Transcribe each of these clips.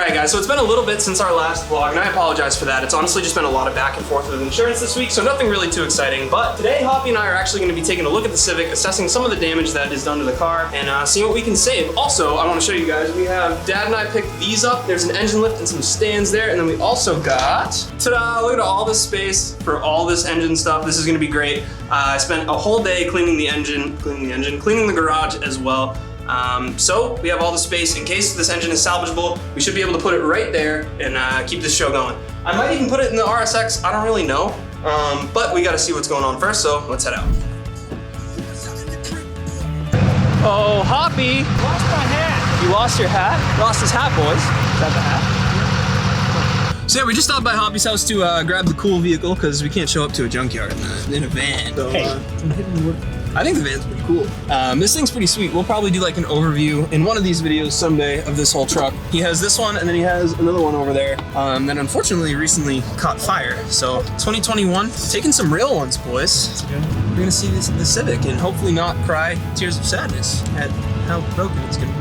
Alright guys, so it's been a little bit since our last vlog, and I apologize for that. It's honestly just been a lot of back and forth with insurance this week, so nothing really too exciting. But today, Hoppy and I are actually going to be taking a look at the Civic, assessing some of the damage that is done to the car, and seeing what we can save. Also, I want to show you guys, we have Dad and I picked these up. There's an engine lift and some stands there, and then we also got, ta-da, look at all this space for all this engine stuff. This is going to be great. I spent a whole day cleaning the engine, cleaning the garage as well. So we have all the space in case this engine is salvageable. We should be able to put it right there and keep this show going. I might even put it in the RSX, I don't really know, but we gotta see what's going on first, so let's head out. Oh, Hoppy! Lost my hat! You lost your hat? Lost his hat, boys. Is that the hat? So yeah, we just stopped by Hoppy's house to grab the cool vehicle because we can't show up to a junkyard in a van. So, hey, I think the van's pretty cool. This thing's pretty sweet. We'll probably do like an overview in one of these videos someday of this whole truck. He has this one and then he has another one over there that unfortunately recently caught fire. So 2021, taking some real ones, boys. We're gonna see the Civic and hopefully not cry tears of sadness at how broken it's gonna be.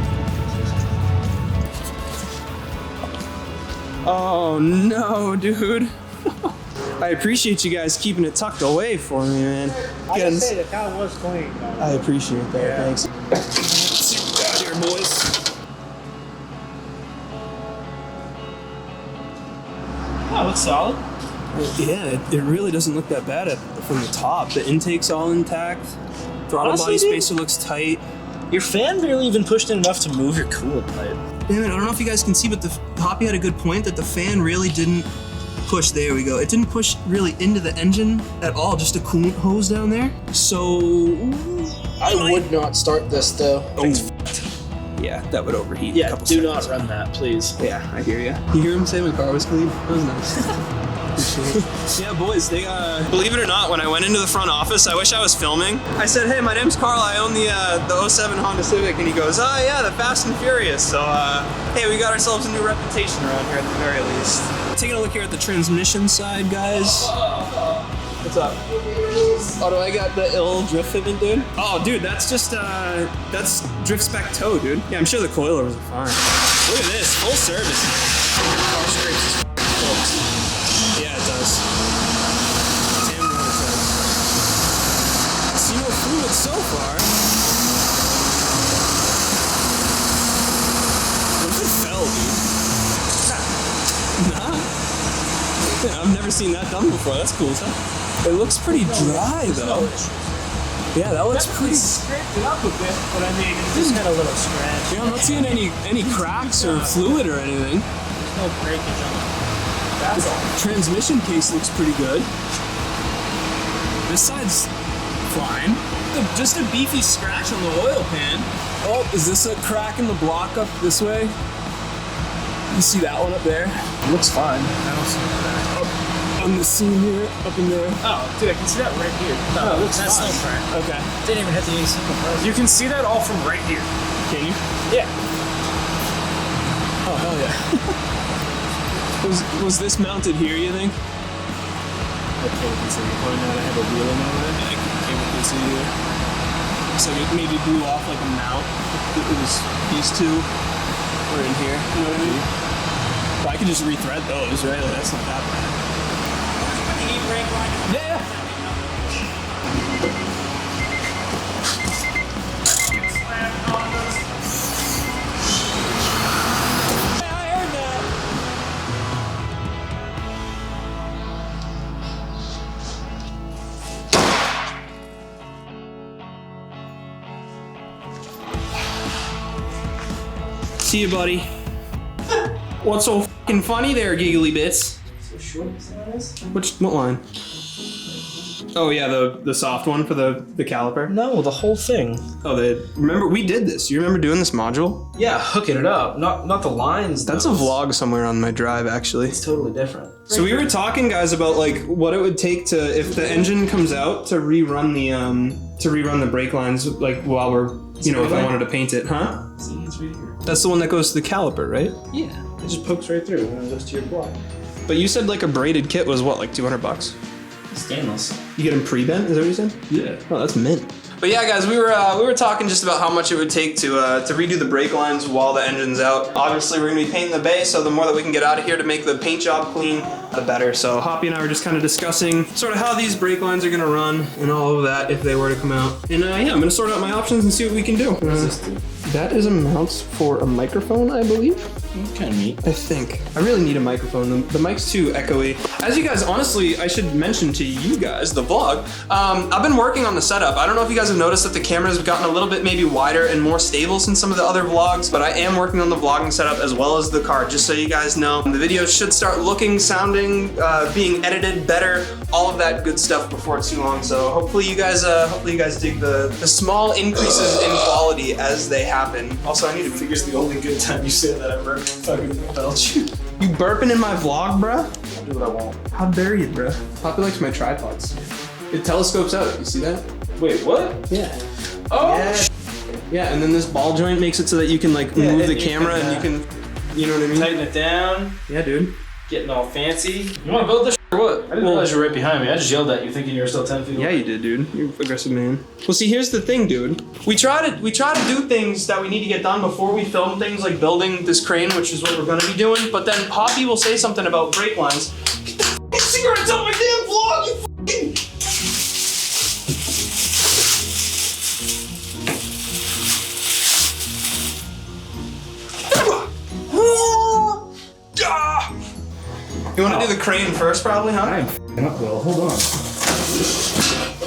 Oh no, dude. I appreciate you guys keeping it tucked away for me, man. I can say the car was clean. I appreciate that, yeah. Thanks. Let's see what we got here, boys. Oh, it looks solid. Yeah, it really doesn't look that bad from the top. The intake's all intact. Throttle body spacer looks tight. Your fan barely even pushed in enough to move your coolant pipe. Damn it, I don't know if you guys can see, but the Hoppy had a good point that the fan really didn't push. There we go. It didn't push really into the engine at all, just a coolant hose down there. So I would not start this though. Yeah, that would overheat. Yeah, a couple do seconds. not run that, please. Yeah, I hear you. You hear him say my car was clean? That was nice. Yeah, boys, they believe it or not, when I went into the front office, I wish I was filming. I said, hey, my name's Carl, I own the 07 Honda Civic, and he goes, oh yeah, the Fast and Furious. So, hey, we got ourselves a new reputation around here at the very least. Taking a look here at the transmission side, guys. What's up? Oh, do I got the ill drift fitment, dude? Oh, dude, that's just, that's drift spec tow, dude. Yeah, I'm sure the coilovers are fine. Look at this, full service. Car scrapes folks. Yeah, it does. Damn right it does. See no fluid so far. What if it fell, dude? Nah. Yeah, I've never seen that done before. That's cool, huh? It looks pretty dry, though. Yeah, that looks pretty. Scraped it up a bit, but I mean, it just had a little scratch. Yeah, I'm not seeing any cracks or fluid or anything. There's no breakage on it. That's all. Transmission case looks pretty good. This side's fine. Just a beefy scratch on the oil pan. Oh, is this a crack in the block up this way? You see that one up there? It looks fine. I don't see that. Up on the seam here, up in there. Oh, dude, I can see that right here. No, it looks that's fine. No crack. Okay. Didn't even hit the AC compressor. You can see that all from right here. Can you? Yeah. Oh, hell yeah. Was this mounted here, you think? I can't see. Probably not. I have a wheel on it. I can't see either. So it maybe blew off like a mount. It was these two were in here. You know what I mean? But I could just rethread those, right? Like, that's not that bad. Yeah. See you, buddy. What's so fucking funny there, giggly bits? So short is What line? Oh yeah, the soft one for the caliper. No, the whole thing. Oh, remember we did this. You remember doing this module? Yeah, hooking it up, not the lines. That's a vlog somewhere on my drive, actually. It's totally different. So we were talking, guys, about like what it would take to, if the engine comes out, to rerun the brake lines, like while we're, you know, if I wanted to paint it, huh? See, it's right here. That's the one that goes to the caliper, right? Yeah, it just pokes right through and it goes to your block. But you said like a braided kit was what, like $200? Stainless. You get them pre-bent, is that what you said? Yeah. Oh, that's mint. But yeah, guys, we were talking just about how much it would take to redo the brake lines while the engine's out. Obviously, we're gonna be painting the bay, so the more that we can get out of here to make the paint job clean, the better. So Hoppy and I were just kind of discussing sort of how these brake lines are gonna run and all of that if they were to come out. And yeah, I'm gonna sort out my options and see what we can do. That is a mount for a microphone, I believe. Kind of neat. I think. I really need a microphone. The mic's too echoey. As you guys, honestly, I should mention to you guys, the vlog, I've been working on the setup. I don't know if you guys have noticed that the cameras have gotten a little bit maybe wider and more stable since some of the other vlogs, but I am working on the vlogging setup as well as the car, just so you guys know. The videos should start looking, sounding, being edited better, all of that good stuff before too long. So hopefully you guys dig the small increases in quality as they happen. Also, I need to Figure's the only good time you say that ever. Fucking belch you. You burping in my vlog, bruh? I'll do what I want. How dare you, bruh? Poppy likes my tripods. It telescopes out, you see that? Wait, what? Yeah. Oh! Yeah. Yeah, and then this ball joint makes it so that you can like move the camera and you can, you know what I mean? Tighten it down. Yeah, dude. Getting all fancy. You want to build this or what? I didn't realize you were right behind me. I just yelled at you thinking you were still 10 feet away. Yeah, you did, dude. You're an aggressive man. Well, see, here's the thing, dude. We try to do things that we need to get done before we film things like building this crane, which is what we're gonna be doing. But then Hoppy will say something about brake lines. Get the f***ing cigarettes out my damn vlog, you f***ing... You want to do the crane first, probably, huh? I'm f***ing up, Will. Hold on.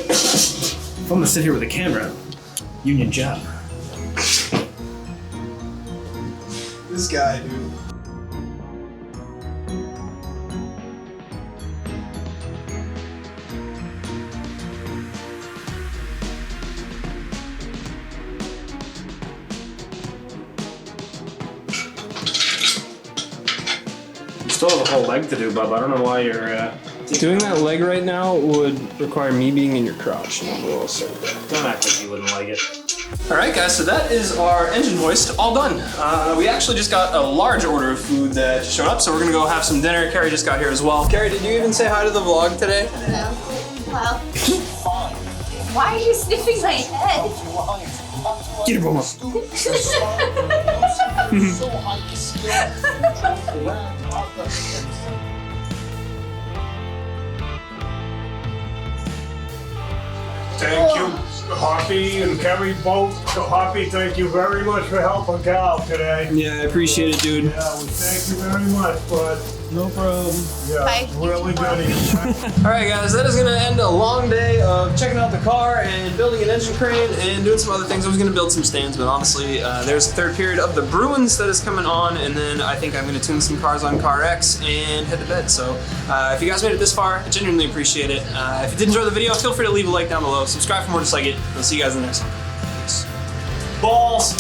If I'm gonna sit here with a camera, union job. This guy, dude. Still have a whole leg to do, bub. I don't know why you're Doing that leg right now would require me being in your crotch. Don't act like you wouldn't like it. All right, guys, so that is our engine hoist all done. We actually just got a large order of food that showed up, so we're gonna go have some dinner. Carrie just got here as well. Carrie, did you even say hi to the vlog today? No. Well, why are you sniffing my head? Get it, Boma. Thank you, Hoppy and Kerry both. Hoppy, thank you very much for helping Cal today. Yeah, I appreciate it, dude. Yeah, we thank you very much, bud. No problem. Yeah, Bye. really good of you. All right, guys, that is gonna end a long day of checking out the car and building an engine crane and doing some other things. I was gonna build some stands, but honestly, there's the third period of the Bruins that is coming on, and then I think I'm gonna tune some cars on CarX and head to bed. So if you guys made it this far, I genuinely appreciate it. If you did enjoy the video, feel free to leave a like down below. Subscribe for more just like it. I'll see you guys in the next one. Peace. Balls!